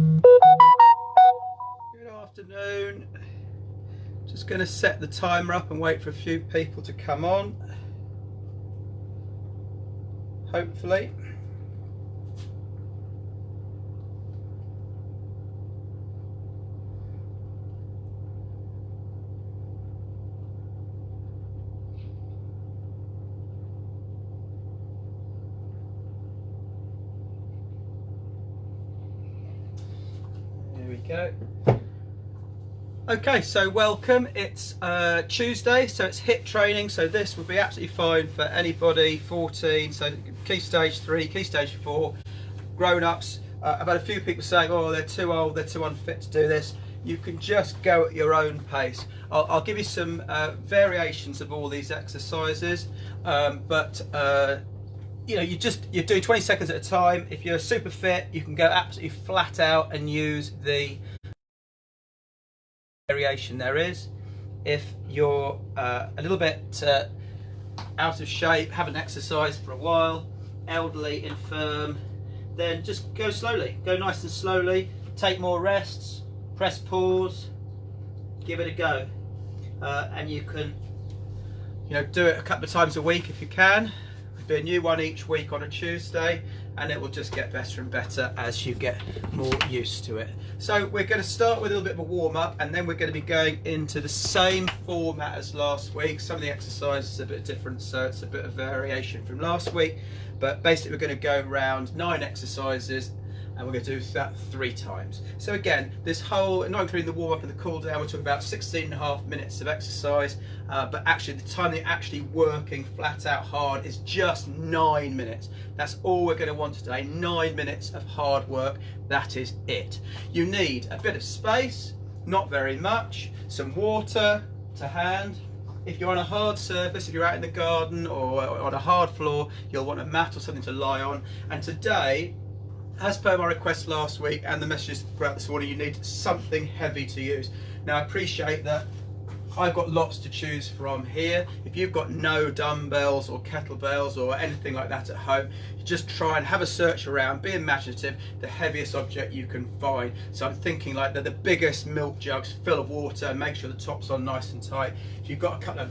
Good afternoon. Just going to set the timer up and wait for a few people to come on. Hopefully. There we go. Okay, so welcome. It's Tuesday, so it's HIIT training. So this will be absolutely fine for anybody 14. So key stage 3, key stage 4, grown-ups. I've had a few people saying, "Oh, they're too old, they're too unfit to do this." You can just go at your own pace. I'll give you some variations of all these exercises, but you know, you do 20 seconds at a time. If you're super fit, you can go absolutely flat out and use the variation there is. If you're a little bit out of shape, haven't exercised for a while, elderly, infirm, then just go slowly, go nice and slowly, take more rests, press pause, give it a go, and you can, you know, do it a couple of times a week if you can. There'll be a new one each week on a Tuesday, and it will just get better and better as you get more used to it. So we're going to start with a little bit of a warm-up, and then we're going to be going into the same format as last week. Some of the exercises are a bit different, so it's a bit of variation from last week, but basically we're going to go around 9 exercises, and we're going to do that 3 times. So again, this whole, not including the warm-up and the cool-down, we're talking about 16.5 minutes of exercise, but actually the time they're actually working flat out hard is just 9 minutes. That's all we're going to want today, 9 minutes of hard work. That is it. You need a bit of space, not very much, some water to hand. If you're on a hard surface, if you're out in the garden or on a hard floor, you'll want a mat or something to lie on. And today, as per my request last week and the messages throughout this morning, you need something heavy to use. Now I appreciate that I've got lots to choose from here. If you've got no dumbbells or kettlebells or anything like that at home, you just try and have a search around, be imaginative, the heaviest object you can find. So I'm thinking like the biggest milk jugs full of water, and make sure the top's on nice and tight. If you've got a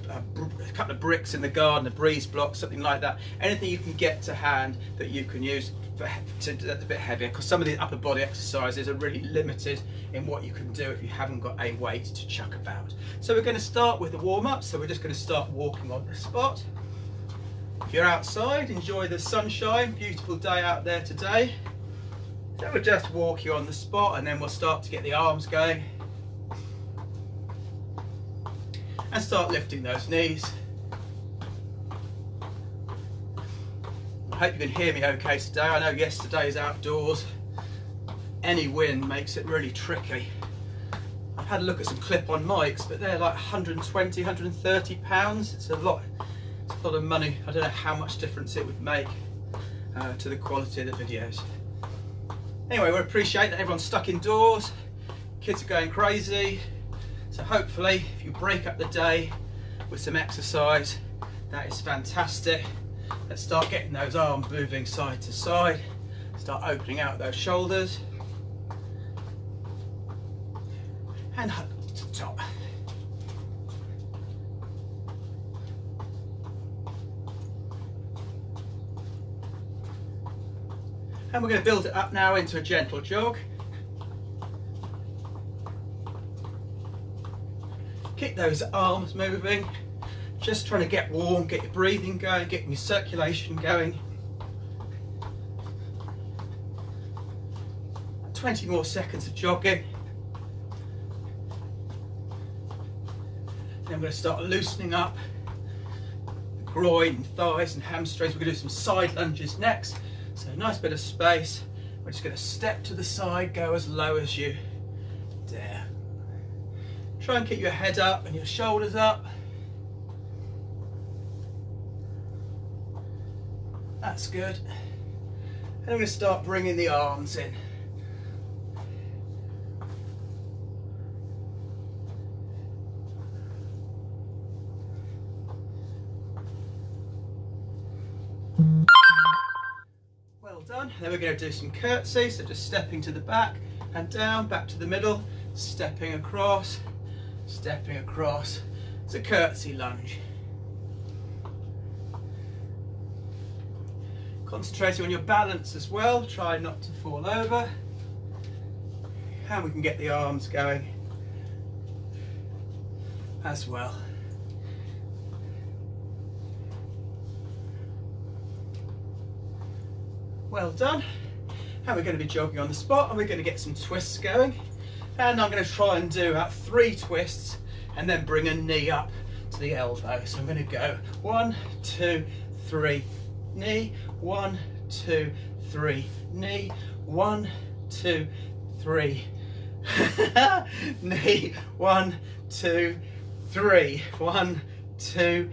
couple of bricks in the garden, a breeze block, something like that, anything you can get to hand that you can use that's a bit heavier, because some of the upper body exercises are really limited in what you can do if you haven't got a weight to chuck about. So we're going to start with the warm-up. So we're just going to start walking on the spot. If you're outside, enjoy the sunshine, beautiful day out there today. So we'll just walk you on the spot, and then we'll start to get the arms going and start lifting those knees. I hope you can hear me okay today. I know yesterday's outdoors. Any wind makes it really tricky. I've had a look at some clip-on mics, but they're like 120, 130 pounds. It's a lot of money. I don't know how much difference it would make to the quality of the videos. Anyway, we appreciate that everyone's stuck indoors. Kids are going crazy. So hopefully, if you break up the day with some exercise, that is fantastic. Let's start getting those arms moving side to side. Start opening out those shoulders. And up to the top. And we're going to build it up now into a gentle jog. Keep those arms moving. Just trying to get warm, get your breathing going, getting your circulation going. 20 more seconds of jogging. Then we're going to start loosening up the groin and thighs and hamstrings. We're going to do some side lunges next. So a nice bit of space. We're just going to step to the side, go as low as you dare. Try and keep your head up and your shoulders up. That's good. And I'm going to start bringing the arms in. Well done. Then we're going to do some curtsies, so just stepping to the back, and down, back to the middle, stepping across, stepping across. It's a curtsy lunge. Concentrating on your balance as well, try not to fall over. And we can get the arms going as well. Well done. And we're going to be jogging on the spot, and we're going to get some twists going. And I'm going to try and do about 3 twists and then bring a knee up to the elbow. So I'm going to go 1, 2, 3, knee, 1, 2, 3, knee, 1, 2, 3, knee, 1, 2, 3, 1, 2,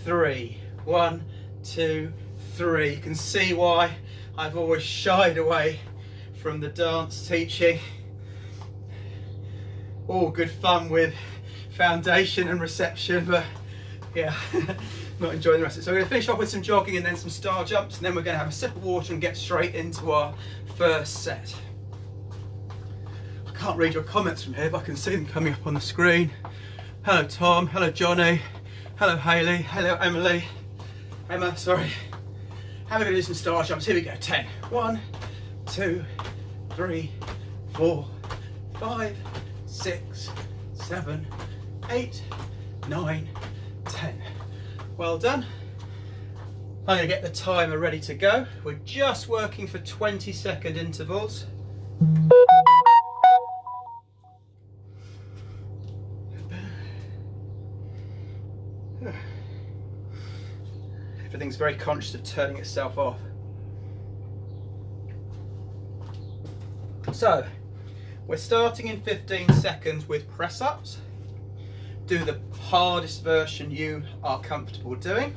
3, 1, 2, 3. You can see why I've always shied away from the dance teaching. All good fun with foundation and reception, but yeah, not enjoying the rest of it. So we're going to finish off with some jogging and then some star jumps, and then we're going to have a sip of water and get straight into our first set. I can't read your comments from here, but I can see them coming up on the screen. Hello Tom, hello Johnny, hello Hayley, hello Emma, sorry. And we're going to do some star jumps. Here we go. 10. 1, 2, 3, 4, 5, 6, 7, 8, 9, 10. Well done. I'm going to get the timer ready to go. We're just working for 20-second intervals. Everything's very conscious of turning itself off. So, we're starting in 15 seconds with press-ups. Do the hardest version you are comfortable doing.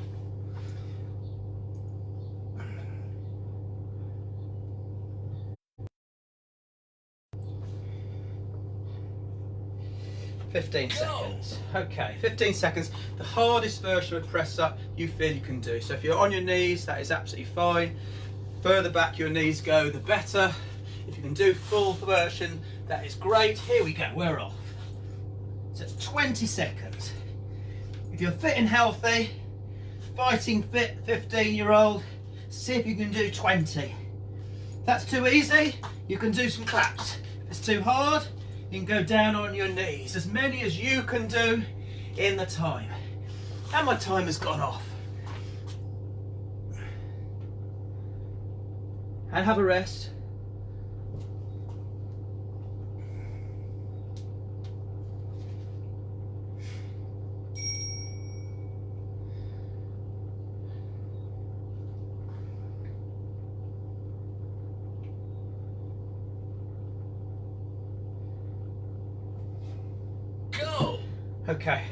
Seconds. Okay, 15 seconds. The hardest version of press up you feel you can do. So if you're on your knees, that is absolutely fine. Further back your knees go, the better. If you can do full version, that is great. Here we go, we're off. So it's 20 seconds. If you're fit and healthy, fighting fit 15-year-old, see if you can do 20. If that's too easy, you can do some claps. If it's too hard, you can go down on your knees, as many as you can do in the time. And my time has gone off. And have a rest. Okay,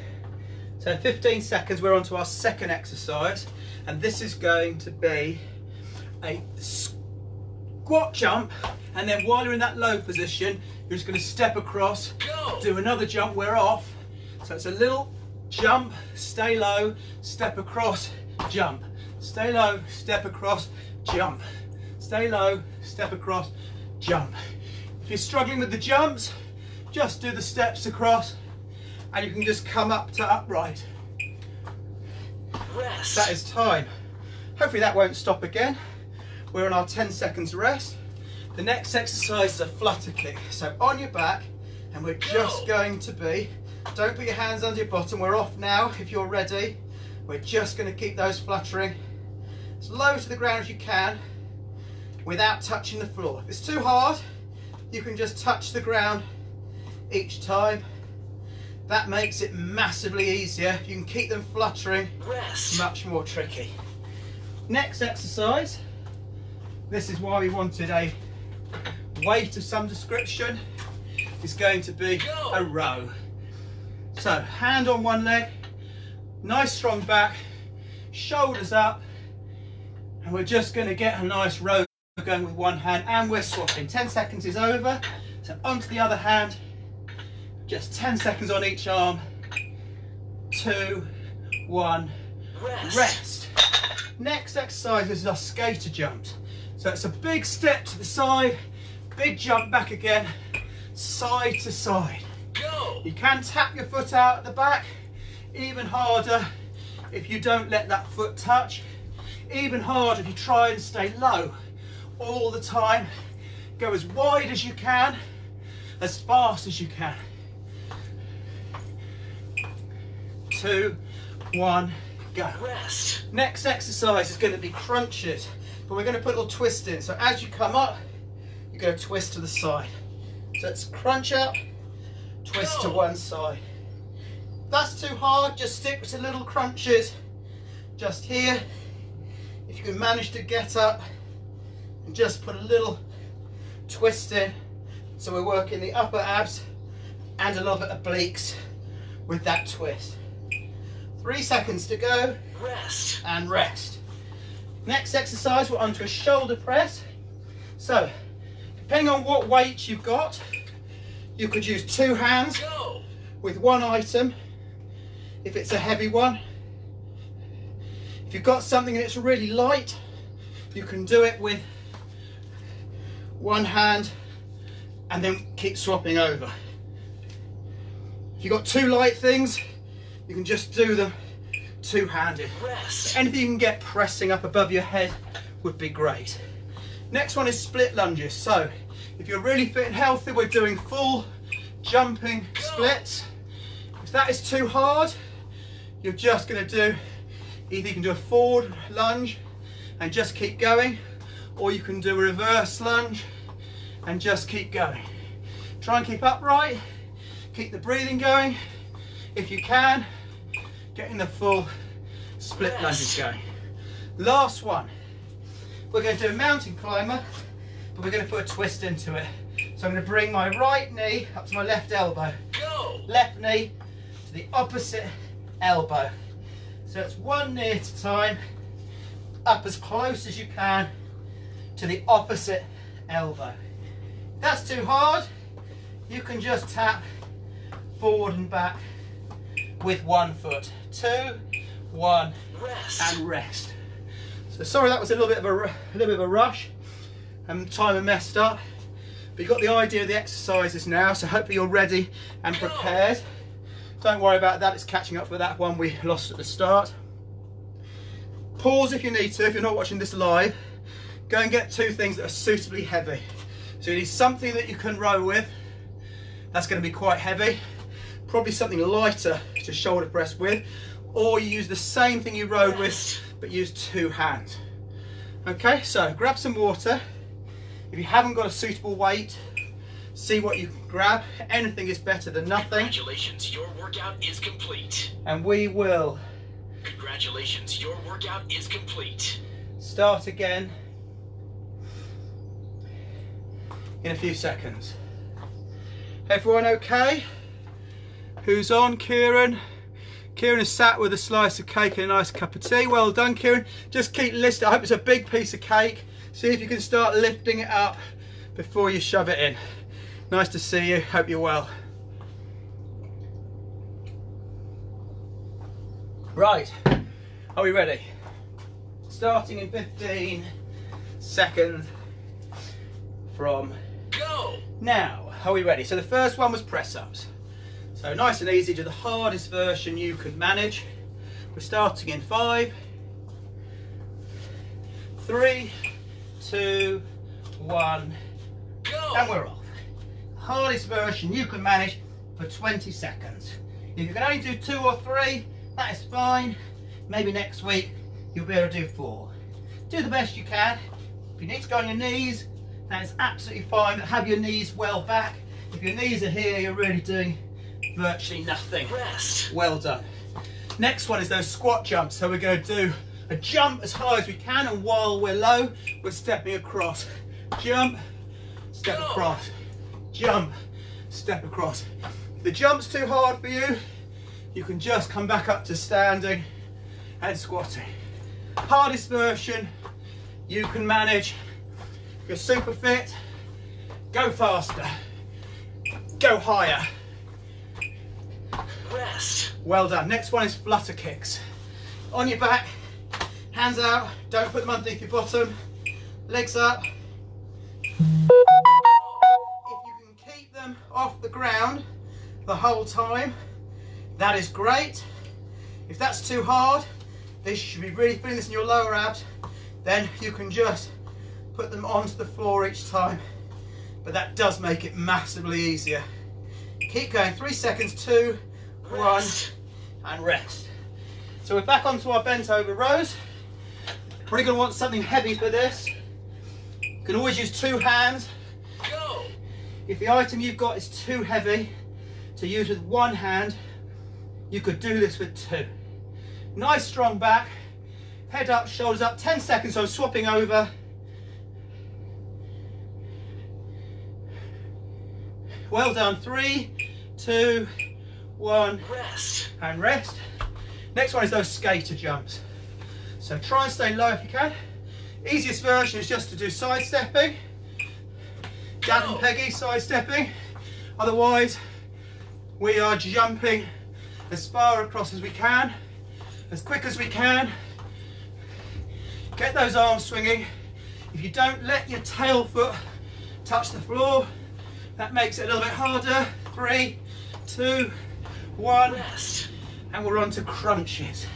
so 15 seconds, we're on to our second exercise, and this is going to be a squat jump, and then while you're in that low position, you're just going to step across, do another jump, we're off. So it's a little jump, stay low, step across, jump. Stay low, step across, jump. Stay low, step across, jump. If you're struggling with the jumps, just do the steps across, and you can just come up to upright. Rest. That is time. Hopefully that won't stop again. We're on our 10 seconds rest. The next exercise is a flutter kick. So on your back, and we're just going to be, don't put your hands under your bottom, we're off now if you're ready. We're just going to keep those fluttering as low to the ground as you can without touching the floor. If it's too hard, you can just touch the ground each time. That makes it massively easier. You can keep them fluttering. Rest. Much more tricky. Next exercise. This is why we wanted a weight of some description. Is going to be a row. So hand on one leg, nice strong back, shoulders up, and we're just going to get a nice row going with one hand, and we're swapping. 10 seconds is over. So onto the other hand. Just 10 seconds on each arm. 2, 1, rest. Next exercise is our skater jumps. So it's a big step to the side, big jump back again, side to side. Go. You can tap your foot out at the back, even harder if you don't let that foot touch, even harder if you try and stay low all the time. Go as wide as you can, as fast as you can. 2, 1, go. Rest. Next exercise is going to be crunches, but we're going to put a little twist in. So as you come up, you're going to twist to the side. So it's crunch up, twist to one side. If that's too hard, just stick to little crunches just here. If you can manage to get up and just put a little twist in, so we're working the upper abs and a little bit of obliques with that twist. 3 seconds to go. Rest. And rest. Next exercise, we're onto a shoulder press. So depending on what weight you've got, you could use 2 hands Go. with one item if it's a heavy one. If you've got something that's really light, you can do it with 1 hand and then keep swapping over. If you've got 2 light things, you can just do them 2-handed. Rest. Anything you can get pressing up above your head would be great. Next one is split lunges. So if you're really fit and healthy, we're doing full jumping splits. If that is too hard, you're just going to do, either you can do a forward lunge and just keep going, or you can do a reverse lunge and just keep going. Try and keep upright, keep the breathing going. If you can, getting the full split lunges going. Last one, we're going to do a mountain climber, but we're going to put a twist into it. So I'm going to bring my right knee up to my left elbow. Go. Left knee to the opposite elbow. So it's 1 knee at a time, up as close as you can to the opposite elbow. If that's too hard, you can just tap forward and back with 1 foot. 2, 1, Rest. and rest. So sorry that was a little bit of a rush and timer messed up, but you got the idea of the exercises now, so hopefully you're ready and prepared. Don't worry about that, it's catching up for that one we lost at the start. Pause if you need to, if you're not watching this live. Go and get 2 things that are suitably heavy. So you need something that you can row with, that's going to be quite heavy. Probably something lighter to shoulder press with, or you use the same thing you rowed with but use 2 hands. Okay, so grab some water. If you haven't got a suitable weight, see what you can grab. Anything is better than nothing. Congratulations, your workout is complete. And we will Congratulations, your workout is complete. start again in a few seconds. Everyone okay? Who's on? Kieran? Kieran is sat with a slice of cake and a nice cup of tea. Well done, Kieran. Just keep lifting. I hope it's a big piece of cake. See if you can start lifting it up before you shove it in. Nice to see you. Hope you're well. Right. Are we ready? Starting in 15 seconds from Go. now. Are we ready? So the first one was press-ups. So nice and easy, do the hardest version you could manage. We're starting in 5, 3, 2, 1, Go. and we're off. Hardest version you can manage for 20 seconds. If you can only do 2 or 3, that is fine. Maybe next week you'll be able to do 4. Do the best you can. If you need to go on your knees, that is absolutely fine, but have your knees well back. If your knees are here, you're really doing virtually nothing. Rest. Well done. Next one is those squat jumps. So we're going to do a jump as high as we can, and while we're low, we're stepping across. Jump, step across. Jump, step across. If the jump's too hard for you, you can just come back up to standing and squatting. Hardest version you can manage. If you're super fit, go faster, go higher. Rest. Well done. Next one is flutter kicks. On your back, hands out, don't put them underneath your bottom, legs up. If you can keep them off the ground the whole time, that is great. If that's too hard, this should be really feeling this in your lower abs, then you can just put them onto the floor each time. But that does make it massively easier. Keep going, 3 seconds, 2, 1, and rest. So we're back onto our bent over rows. Probably going to want something heavy for this. You can always use 2 hands. Go. If the item you've got is too heavy to use with 1 hand, you could do this with 2. Nice strong back, head up, shoulders up, 10 seconds, so I'm swapping over. Well done, 3, 2, 1, Rest. and rest. Next one is those skater jumps. So try and stay low if you can. Easiest version is just to do side stepping. Dad and Peggy side stepping. Otherwise, we are jumping as far across as we can, as quick as we can. Get those arms swinging. If you don't let your tail foot touch the floor, that makes it a little bit harder. 3, 2, 1, Rest. and we're on to crunches.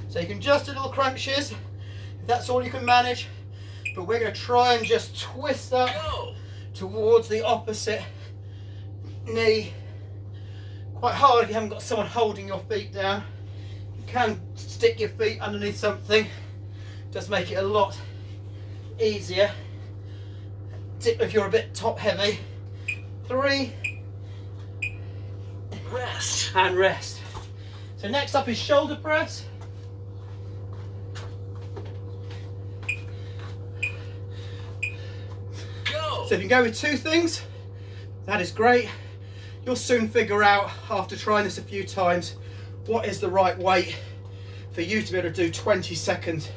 So you can just do little crunches, if that's all you can manage, but we're going to try and just twist up Go. towards the opposite knee. Quite hard if you haven't got someone holding your feet down. You can stick your feet underneath something, just make it a lot easier. If you're a bit top heavy. 3, Rest. and rest. So next up is shoulder press. Go. So if you can go with 2 things, that is great. You'll soon figure out, after trying this a few times, what is the right weight for you to be able to do 20 seconds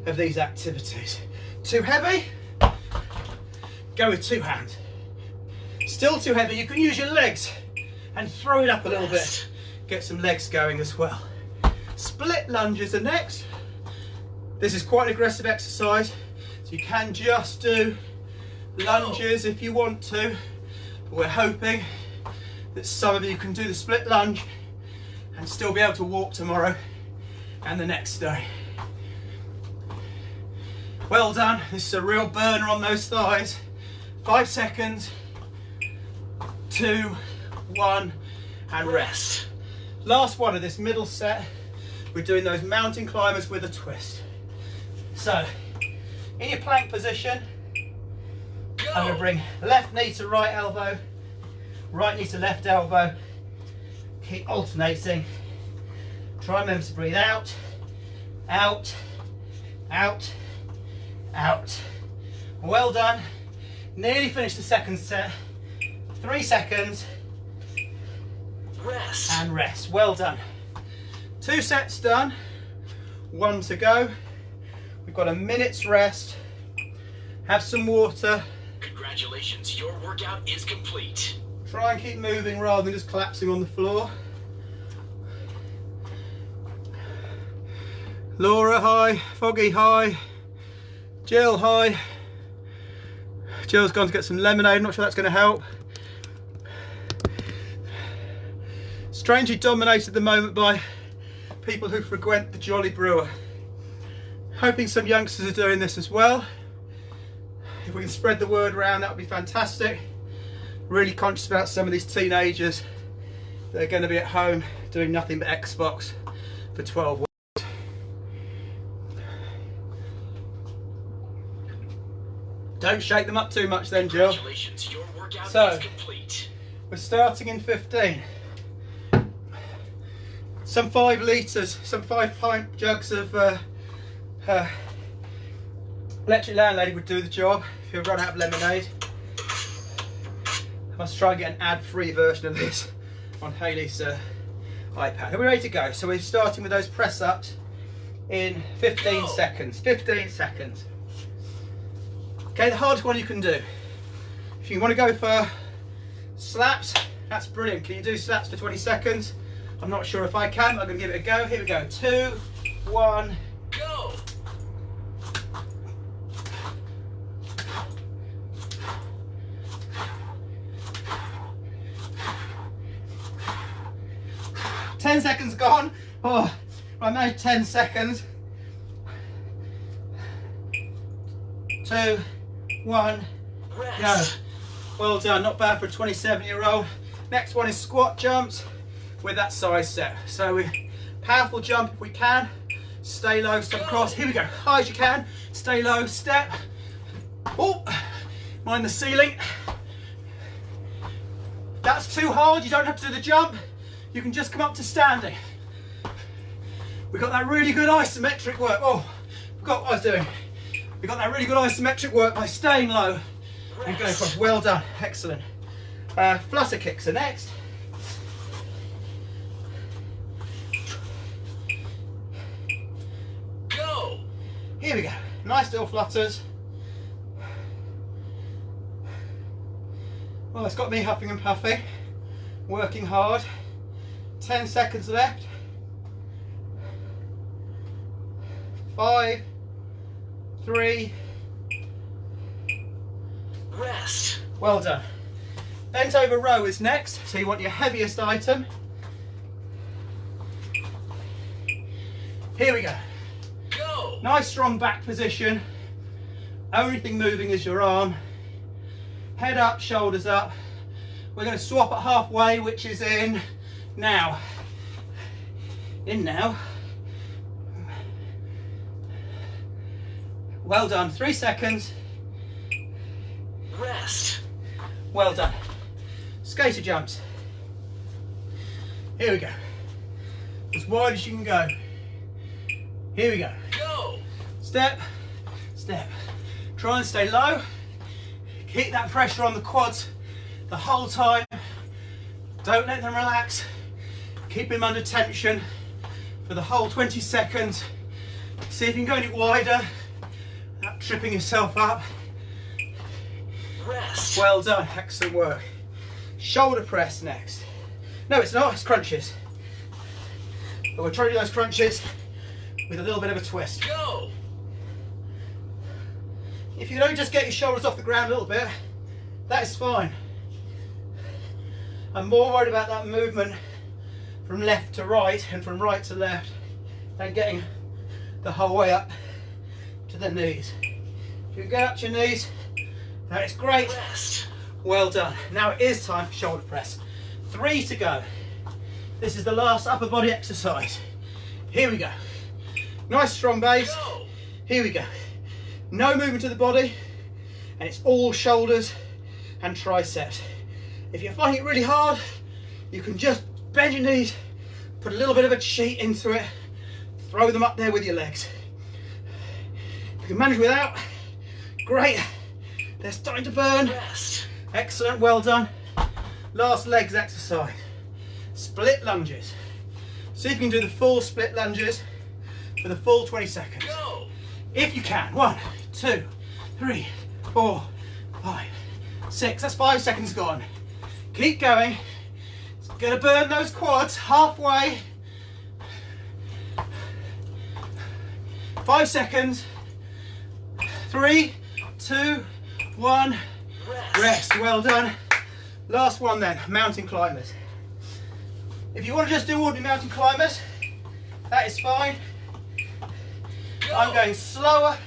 of these activities. Too heavy? Go with 2 hands. Still too heavy, you can use your legs and throw it up a little bit. Get some legs going as well. Split lunges are next. This is quite an aggressive exercise, so you can just do lunges if you want to. But we're hoping that some of you can do the split lunge and still be able to walk tomorrow and the next day. Well done. This is a real burner on those thighs. 5 seconds, 2, 1, and rest. Last one of this middle set, we're doing those mountain climbers with a twist. So, in your plank position, I'm going to bring left knee to right elbow, right knee to left elbow. Keep alternating. Try and remember to breathe out, out, out, out. Well done. Nearly finished the second set. 3 seconds. Rest. And rest. Well done. 2 sets done. 1 to go. We've got a minute's rest. Have some water. Congratulations, your workout is complete. Try and keep moving rather than just collapsing on the floor. Laura, hi. Foggy, hi. Jill, hi. Jill's gone to get some lemonade. I'm not sure that's going to help. Strangely dominated at the moment by people who frequent the Jolly Brewer. Hoping some youngsters are doing this as well. If we can spread the word around, that would be fantastic. Really conscious about some of these teenagers that are going to be at home doing nothing but Xbox for 12 weeks. Don't shake them up too much then, Jill. Congratulations, your workout So, is complete. we're starting in 15. Some 5 litres, some 5 pint jugs of Electric Landlady would do the job if you run out of lemonade. I must try and get an ad-free version of this on Hayley's iPad. Are we ready to go? So we're starting with those press-ups in 15 seconds. 15 seconds. Okay, the hardest one you can do. If you want to go for slaps, that's brilliant. Can you do slaps for 20 seconds? I'm not sure if I can, but I'm going to give it a go. Here we go. 2, 1, Go! 10 seconds gone. Oh, I managed 10 seconds. 2, 1, go. Well done, not bad for a 27-year-old. Next one is squat jumps with that side step. So we powerful jump if we can. Stay low, step across. Here we go, high as you can. Stay low, step. Oh, mind the ceiling. That's too hard, you don't have to do the jump. You can just come up to standing. We got that really good isometric work. Oh, forgot what I was doing. We got that really good isometric work by staying low and going across. Well done, excellent. Flutter kicks are next. Go. Here we go, nice little flutters. Well, it's got me huffing and puffing, working hard. 10 seconds left. 5, 3. Rest. Well done. Bent over row is next, so you want your heaviest item. Here we go. Go. Nice strong back position. Only thing moving is your arm. Head up, shoulders up. We're going to swap at halfway, which is in now. In now. Well done, 3 seconds. Rest. Well done. Skater jumps. Here we go. As wide as you can go. Here we go. Go. Step, step. Try and stay low. Keep that pressure on the quads the whole time. Don't let them relax. Keep them under tension for the whole 20 seconds. See if you can go any wider without tripping yourself up. Rest. Well done, excellent work. Shoulder press next. No, it's not, it's crunches. But we're trying to do those crunches with a little bit of a twist. Go. If you don't just get your shoulders off the ground a little bit, that is fine. I'm more worried about that movement from left to right and from right to left than getting the whole way up to the knees. If you get up to your knees, that is great. Rest. Well done. Now it is time for shoulder press. 3 to go. This is the last upper body exercise. Here we go. Nice strong base. Go. Here we go. No movement to the body, and it's all shoulders and triceps. If you're finding it really hard, you can just bend your knees, put a little bit of a cheat into it, throw them up there with your legs. If you can manage without, great. They're starting to burn. Rest. Excellent, well done. Last legs exercise. Split lunges. See if you can do the full split lunges for the full 20 seconds. Go. If you can. 1, 2, 3, 4, 5, 6. That's 5 seconds gone. Keep going. It's gonna burn those quads halfway. 5 seconds. 3, 2, 1. Rest. Well done. Last one then, mountain climbers. If you want to just do ordinary mountain climbers, that is fine. Go. I'm going slower,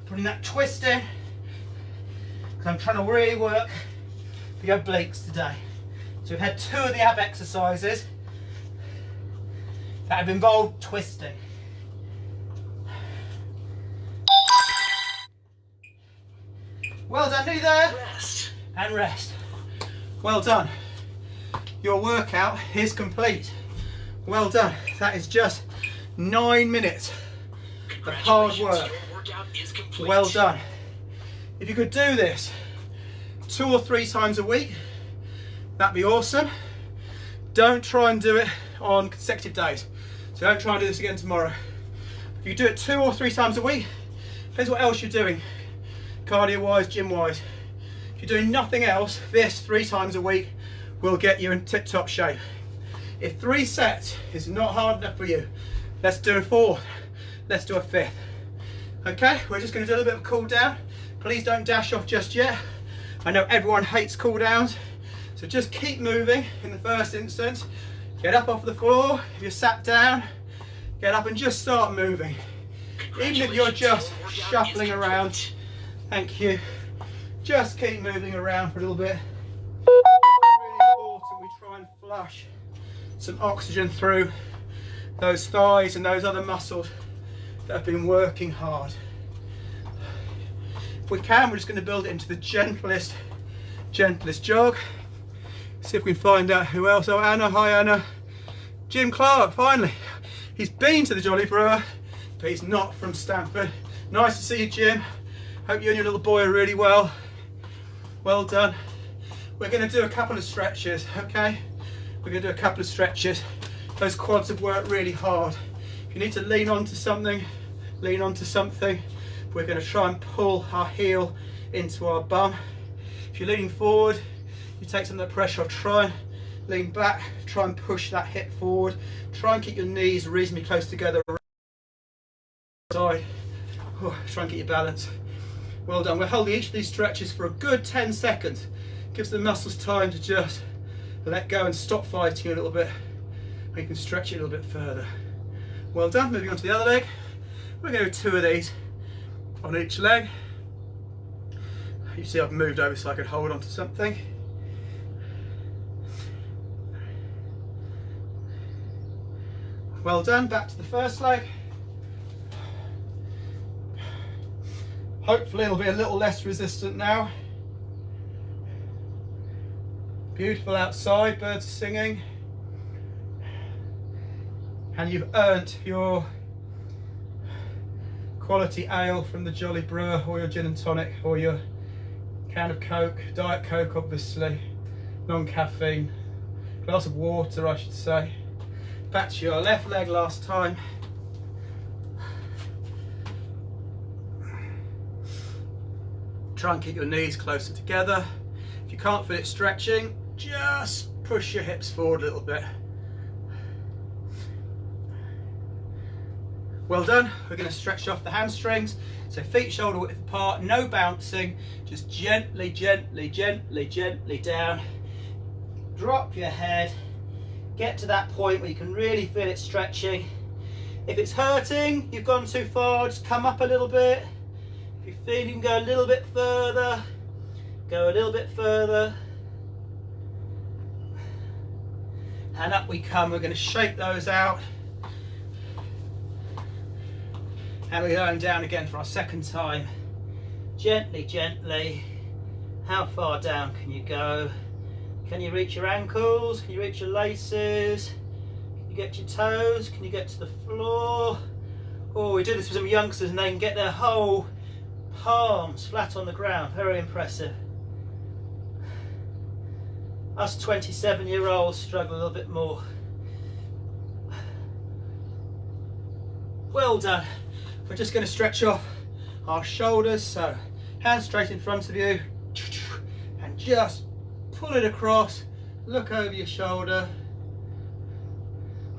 putting that twist in, because I'm trying to really work for your obliques today. So we've had 2 of the ab exercises that have involved twisting. Well done, knee there, Rest. and rest. Well done. Your workout is complete. Well done. That is just 9 minutes of hard work. Your workout is complete. Well done. If you could do this 2 or 3 times a week, that'd be awesome. Don't try and do it on consecutive days. So don't try and do this again tomorrow. If you do it 2 or 3 times a week, depends what else you're doing, cardio wise, gym wise. If you're doing nothing else, this 3 times a week will get you in tip-top shape. If 3 sets is not hard enough for you, let's do a 4th. Let's do a 5th. Okay, we're just going to do a little bit of a cool down. Please don't dash off just yet. I know everyone hates cool downs, so just keep moving in the first instance. Get up off the floor. If you're sat down, get up and just start moving. Even if you're just shuffling around, thank you. Just keep moving around for a little bit. It's really important we try and flush some oxygen through those thighs and those other muscles that have been working hard. If we can, we're just going to build it into the gentlest jog. See if we can find out who else. Oh, Anna, hi Anna. Jim Clark, finally. He's been to the Jolly Brewer, but he's not from Stamford. Nice to see you, Jim. Hope you and your little boy are really well. Well done. We're going to do a couple of stretches, okay? We're going to do a couple of stretches. Those quads have worked really hard. If you need to lean onto something, lean onto something. We're going to try and pull our heel into our bum. If you're leaning forward, you take some of the pressure off. Try and lean back, try and push that hip forward. Try and keep your knees reasonably close together. Side. Try and get your balance. Well done. We're holding each of these stretches for a good 10 seconds. Gives the muscles time to just let go and stop fighting a little bit. You can stretch it a little bit further. Well done. Moving on to the other leg. We're going to do 2 of these on each leg. You see I've moved over so I can hold on to something. Well done. Back to the first leg. Hopefully it'll be a little less resistant now. Beautiful outside, birds are singing. And you've earned your quality ale from the Jolly Brewer, or your gin and tonic, or your can of Coke, Diet Coke obviously, non-caffeine, glass of water I should say. Back to your left leg last time. Try and keep your knees closer together. If you can't feel it stretching, just push your hips forward a little bit. Well done. We're going to stretch off the hamstrings. So feet shoulder width apart, no bouncing, just gently, gently, gently, gently down. Drop your head. Get to that point where you can really feel it stretching. If it's hurting, you've gone too far, just come up a little bit. If you feel you can go a little bit further, go a little bit further. And up we come. We're going to shake those out. And we're going down again for our second time. Gently, gently. How far down can you go? Can you reach your ankles? Can you reach your laces? Can you get to your toes? Can you get to the floor? Oh, we do this with some youngsters and they can get their whole palms flat on the ground. Very impressive. Us 27-year-olds struggle a little bit more. Well done. We're just going to stretch off our shoulders, so hands straight in front of you and just pull it across, look over your shoulder.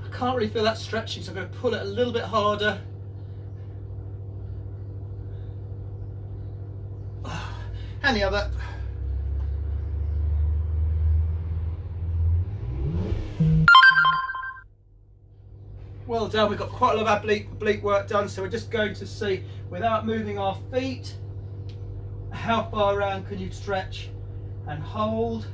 I can't really feel that stretching, so I'm going to pull it a little bit harder. And the other. Well done. We've got quite a lot of oblique work done, so we're just going to see, without moving our feet, how far around can you stretch and hold.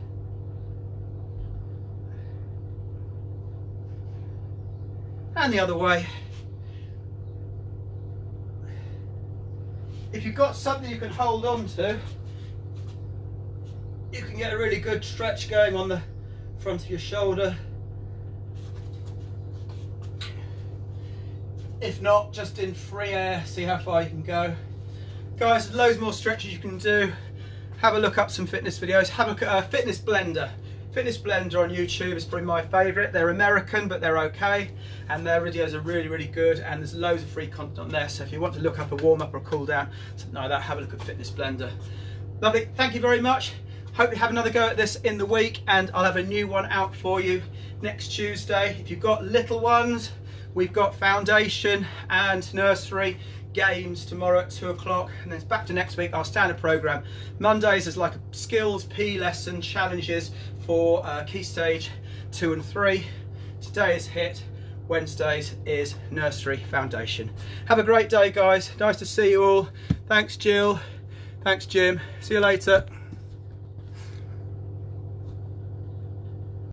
And the other way. If you've got something you can hold on to, you can get a really good stretch going on the front of your shoulder. If not, just in free air, see how far you can go. Guys, there's loads more stretches you can do. Have a look up some fitness videos. Have a look at Fitness Blender. Fitness Blender on YouTube is probably my favourite. They're American, but they're okay. And their videos are really, really good. And there's loads of free content on there. So if you want to look up a warm-up or a cool-down, something like that, have a look at Fitness Blender. Lovely. Thank you very much. Hope you have another go at this in the week. And I'll have a new one out for you next Tuesday. If you've got little ones, we've got foundation and nursery games tomorrow at 2 o'clock, and then it's back to next week, our standard program. Mondays is like a skills P lesson, challenges for key stage 2 and 3. Today is HIIT, Wednesdays is nursery foundation. Have a great day, guys. Nice to see you all. Thanks, Jill. Thanks, Jim. See you later.